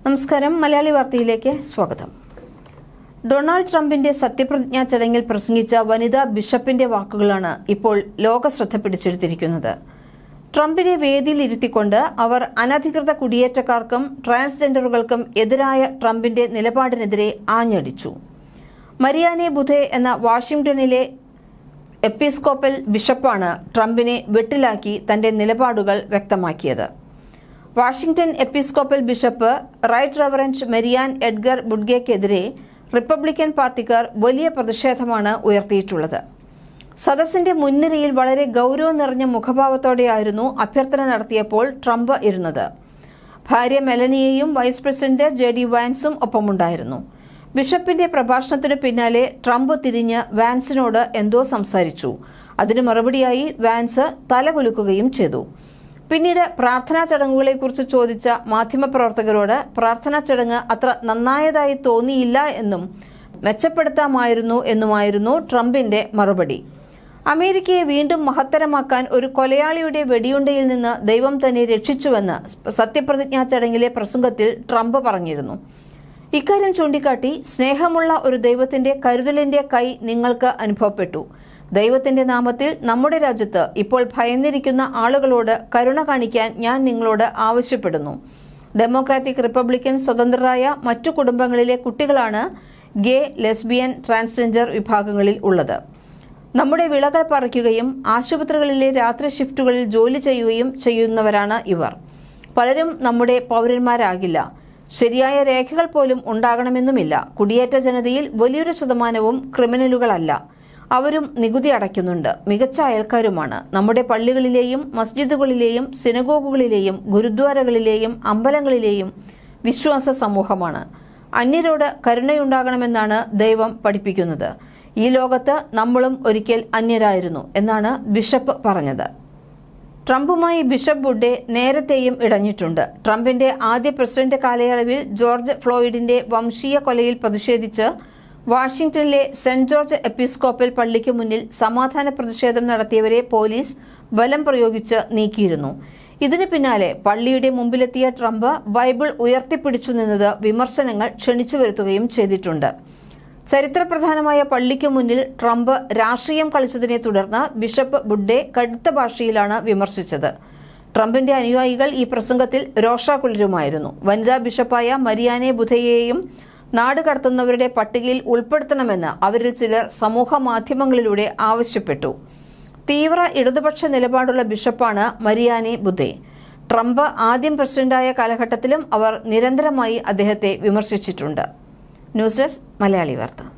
നമസ്കാരം. മലയാളി വാർത്തയിലേക്ക് സ്വാഗതം. ഡൊണാൾഡ് ട്രംപിന്റെ സത്യപ്രതിജ്ഞാ ചടങ്ങിൽ പ്രസംഗിച്ച വനിതാ ബിഷപ്പിന്റെ വാക്കുകളാണ് ഇപ്പോൾ ലോക ശ്രദ്ധ പിടിച്ചെടുത്തിരിക്കുന്നത്. ട്രംപിനെ വേദിയിൽ ഇരുത്തിക്കൊണ്ട് അവർ അനധികൃത കുടിയേറ്റക്കാർക്കും ട്രാൻസ്ജെൻഡറുകൾക്കും എതിരായ ട്രംപിന്റെ നിലപാടിനെതിരെ ആഞ്ഞടിച്ചു. മരിയാനെ ബുധെ എന്ന വാഷിംഗ്ടണിലെ എപ്പിസ്കോപ്പൽ ബിഷപ്പാണ് ട്രംപിനെ വെട്ടിലാക്കി തന്റെ നിലപാടുകൾ വ്യക്തമാക്കിയത്. Washington episcopal bishop right reverend Mariann Edgar ബുഡ്ഗെക്കെതിരെ റിപ്പബ്ലിക്കൻ പാർട്ടിക്കാർ വലിയ പ്രതിഷേധമാണ് ഉയർത്തിയിട്ടുള്ളത്. സദസ്സിന്റെ മുൻനിരയിൽ വളരെ ഗൌരവം നിറഞ്ഞ മുഖഭാവത്തോടെയായിരുന്നു അഭ്യർത്ഥന നടത്തിയപ്പോൾ ട്രംപ് ഇരുന്നത്. ഭാര്യ മെലനിയയും വൈസ് പ്രസിഡന്റ് JD വാൻസും ഒപ്പമുണ്ടായിരുന്നു. ബിഷപ്പിന്റെ പ്രഭാഷണത്തിനു പിന്നാലെ ട്രംപ് തിരിഞ്ഞ് വാൻസിനോട് എന്തോ സംസാരിച്ചു. അതിന് മറുപടിയായി വാൻസ് തലകുലുക്കുകയും ചെയ്തു. പിന്നീട് പ്രാർത്ഥനാ ചടങ്ങുകളെക്കുറിച്ച് ചോദിച്ച മാധ്യമപ്രവർത്തകരോട് പ്രാർത്ഥനാ ചടങ്ങ് അത്ര നന്നായതായി തോന്നിയില്ല എന്നും മെച്ചപ്പെടുത്താമായിരുന്നു എന്നുമായിരുന്നു ട്രംപിന്റെ മറുപടി. അമേരിക്കയെ വീണ്ടും മഹത്തരമാക്കാൻ ഒരു കൊലയാളിയുടെ വെടിയുണ്ടയിൽ നിന്ന് ദൈവം തന്നെ രക്ഷിച്ചുവെന്ന് സത്യപ്രതിജ്ഞാ ചടങ്ങിലെ പ്രസംഗത്തിൽ ട്രംപ് പറഞ്ഞിരുന്നു. ഇക്കാര്യം ചൂണ്ടിക്കാട്ടി സ്നേഹമുള്ള ഒരു ദൈവത്തിന്റെ കരുതലിന്റെ കൈ നിങ്ങൾക്ക് അനുഭവപ്പെട്ടു. ദൈവത്തിന്റെ നാമത്തിൽ നമ്മുടെ രാജ്യത്ത് ഇപ്പോൾ ഭയന്നിരിക്കുന്ന ആളുകളോട് കരുണ കാണിക്കാൻ ഞാൻ നിങ്ങളോട് ആവശ്യപ്പെടുന്നു. ഡെമോക്രാറ്റിക്, റിപ്പബ്ലിക്കൻ, സ്വതന്ത്രരായ മറ്റു കുടുംബങ്ങളിലെ കുട്ടികളാണ് ഗേ, ലെസ്ബിയൻ, ട്രാൻസ്ജെൻഡർ വിഭാഗങ്ങളിൽ ഉള്ളത്. നമ്മുടെ വിളകൾ പറിക്കുകയും ആശുപത്രികളിലെ രാത്രി ഷിഫ്റ്റുകളിൽ ജോലി ചെയ്യുകയും ചെയ്യുന്നവരാണ് ഇവർ. പലരും നമ്മുടെ പൗരന്മാരാകില്ല. ശരിയായ രേഖകൾ പോലും ഉണ്ടാകണമെന്നുമില്ല. കുടിയേറ്റ ജനതയിൽ വലിയൊരു ശതമാനവും ക്രിമിനലുകളല്ല. അവരും നികുതി അടയ്ക്കുന്നുണ്ട്. മികച്ച അയൽക്കാരുമാണ്. നമ്മുടെ പള്ളികളിലെയും മസ്ജിദുകളിലെയും സിനഗോഗുകളിലെയും ഗുരുദ്വാരകളിലെയും അമ്പലങ്ങളിലെയും വിശ്വാസ സമൂഹമാണ്. അന്യരോട് കരുണയുണ്ടാകണമെന്നാണ് ദൈവം പഠിപ്പിക്കുന്നത്. ഈ ലോകത്ത് നമ്മളും ഒരിക്കൽ അന്യരായിരുന്നു എന്നാണ് ബിഷപ്പ് പറഞ്ഞത്. ട്രംപുമായി ബിഷപ്പ് ബുഡെ നേരത്തെയും ഇടഞ്ഞിട്ടുണ്ട്. ട്രംപിന്റെ ആദ്യ പ്രസിഡന്റ് കാലയളവിൽ ജോർജ് ഫ്ലോയിഡിന്റെ വംശീയ കൊലയിൽ പ്രതിഷേധിച്ച് വാഷിംഗ്ടണിലെ സെന്റ് ജോർജ് എപ്പിസ്കോപ്പൽ പള്ളിക്ക് മുന്നിൽ സമാധാന പ്രതിഷേധം നടത്തിയവരെ പോലീസ് ബലം പ്രയോഗിച്ച് നീക്കിയിരുന്നു. ഇതിന് പിന്നാലെ പള്ളിയുടെ മുമ്പിലെത്തിയ ട്രംപ് ബൈബിൾ ഉയർത്തിപ്പിടിച്ചു നിന്നത് വിമർശനങ്ങൾ ക്ഷണിച്ചു വരുത്തുകയും ചെയ്തിട്ടുണ്ട്. ചരിത്രപ്രധാനമായ പള്ളിക്ക് മുന്നിൽ ട്രംപ് രാഷ്ട്രീയം കളിച്ചതിനെ തുടർന്ന് ബിഷപ്പ് ബുഡെ കടുത്ത ഭാഷയിലാണ് വിമർശിച്ചത്. ട്രംപിന്റെ അനുയായികൾ ഈ പ്രസംഗത്തിൽ രോഷാകുലരുമായിരുന്നു. വനിതാ ബിഷപ്പായ മരിയാനെ ബുധയെയും നാട് കടത്തുന്നവരുടെ പട്ടികയിൽ ഉൾപ്പെടുത്തണമെന്ന് അവരിൽ ചിലർ സമൂഹ മാധ്യമങ്ങളിലൂടെ ആവശ്യപ്പെട്ടു. തീവ്ര ഇടതുപക്ഷ നിലപാടുള്ള ബിഷപ്പാണ് മരിയാനെ ബുധെ. ട്രംപ് ആദ്യം പ്രസിഡന്റായ കാലഘട്ടത്തിലും അവർ നിരന്തരമായി അദ്ദേഹത്തെ വിമർശിച്ചിട്ടുണ്ട്. ന്യൂസ് ഡെസ്ക് മലയാളി വാർത്ത.